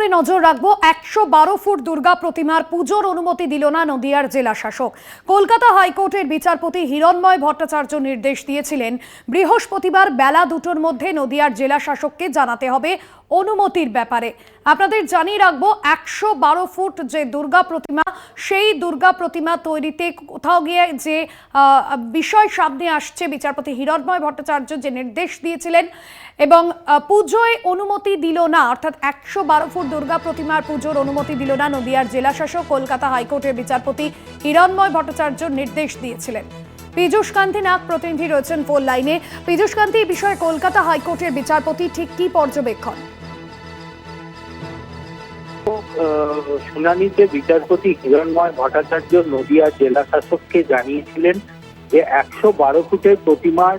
খবরে নজর রাখবো। ১১২ ফুট দুর্গা প্রতিমার পুজোর অনুমতি দিল না নদিয়ার জেলা শাসক। কলকাতা হাইকোর্টের বিচারপতি হিরণময় ভট্টাচার্য নির্দেশ দিয়েছিলেন বৃহস্পতিবার বেলা ২টোর মধ্যে নদিয়ার জেলা শাসককে জানাতে হবে অনুমতির ব্যাপারে। আপনাদের জানিয়ে রাখবো, ১১২ ফুট যে দুর্গা প্রতিমা, সেই দুর্গা প্রতিমা তৈরিতে কোথাও গিয়ে যে বিষয় সামনে আসছে, বিচারপতি হিরণময় ভট্টাচার্য যে নির্দেশ দিয়েছিলেন এবং পুজোয় অনুমতি দিল না, অর্থাৎ ১১২ ফুট দুর্গা প্রতিমার পুজোর অনুমতি দিল না নদিয়ার জেলা শাসক। কলকাতা হাইকোর্টের বিচারপতি হিরণময় ভট্টাচার্য নির্দেশ দিয়েছিলেন। পীযূষ কান্তি নাগ প্রতিনিধি রয়েছেন ফোন লাইনে। পীযূষ কান্তি, এই বিষয়ে কলকাতা হাইকোর্টের বিচারপতি ঠিক কি পর্যবেক্ষণ? শুনানিতে বিচারপতি হিরণময় ভট্টাচার্য নদিয়া জেলা শাসককে জানিয়েছিলেন যে ১১২ ফুটের প্রতিমার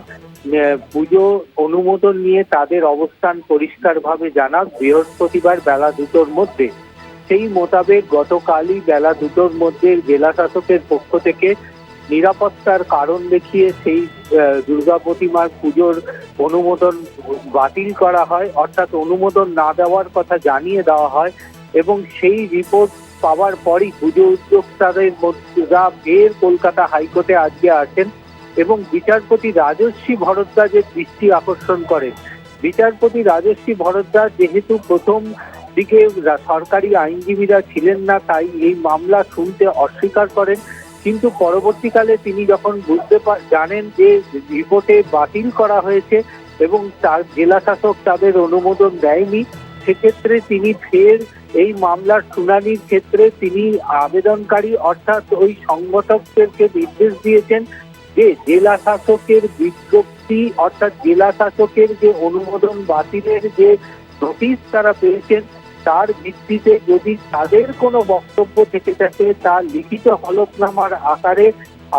পুজো অনুমোদন নিয়ে তাদের অবস্থান পরিষ্কারভাবে জানান বৃহস্পতিবার বেলা ২টোর মধ্যে। সেই মোতাবেক গতকালই বেলা ২টোর মধ্যে জেলা শাসকের পক্ষ থেকে নিরাপত্তার কারণ দেখিয়ে সেই দুর্গা প্রতিমার পুজোর অনুমোদন বাতিল করা হয়, অর্থাৎ অনুমোদন না দেওয়ার কথা জানিয়ে দেওয়া হয়। এবং সেই রিপোর্ট পাওয়ার পরই পুজো উদ্যোক্তাদের মধ্যে ফের কলকাতা হাইকোর্টে আজকে আসেন এবং বিচারপতি রাজশ্রী ভরদ্বাজের দৃষ্টি আকর্ষণ করেন। বিচারপতি রাজশ্রী ভরদ্বাজ যেহেতু প্রথম দিকে সরকারি আইনজীবীরা ছিলেন না, তাই এই মামলা শুনতে অস্বীকার করেন, কিন্তু পরবর্তীকালে তিনি যখন জানেন যে রিপোর্টে বাতিল করা হয়েছে এবং তার জেলা শাসক তাদের অনুমোদন দেয়নি, সেক্ষেত্রে তিনি ফের এই মামলার শুনানির ক্ষেত্রে তিনি আবেদনকারী অর্থাৎ ওই সংগঠকদেরকে নির্দেশ দিয়েছেন যে জেলা শাসকের বিজ্ঞপ্তি অর্থাৎ জেলা শাসকের যে অনুমোদন বাতিলের যে নোটিশ তারা পেয়েছেন তার ভিত্তিতে যদি তাদের কোনো বক্তব্য থেকে থাকে তা লিখিত হলফনামার আকারে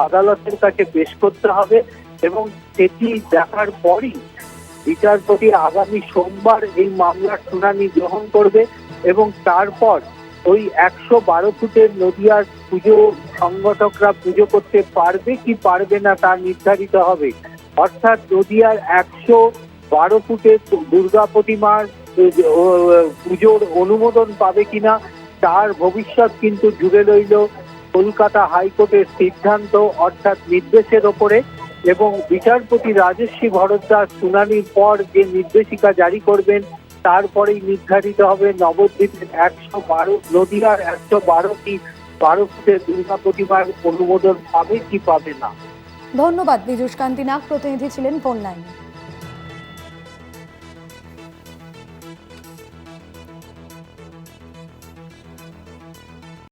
আদালতের কাছে পেশ করতে হবে এবং সেটি দেখার পরই বিচারপতি আগামী সোমবার এই মামলার শুনানি গ্রহণ করবে এবং তারপর ওই ১১২ ফুটের নদিয়ার পুজো সংগঠকরা পুজো করতে পারবে কি পারবে না তা নির্ধারিত হবে। অর্থাৎ নদিয়ার ১১২ ফুটের দুর্গা প্রতিমার পুজোর অনুমোদন পাবে কিনা তার ভবিষ্যৎ কিন্তু জুড়ে রইল কলকাতা হাইকোর্টের সিদ্ধান্ত অর্থাৎ নির্দেশের ওপরে। এবং বিচারপতি রাজশ্রী ভরদ্বাজ শুনানির পর যে নির্দেশিকা জারি করবেন তারপরেই নির্ধারিত হবে নবদ্বীপের ১১২ নদিয়ার ১১২ ফুটের দুর্গা প্রতিমার অনুমোদন পাবে কি পাবে না। ধন্যবাদ। পীযূষ কান্তি নাগ প্রতিনিধি ছিলেন ফোন লাইনে।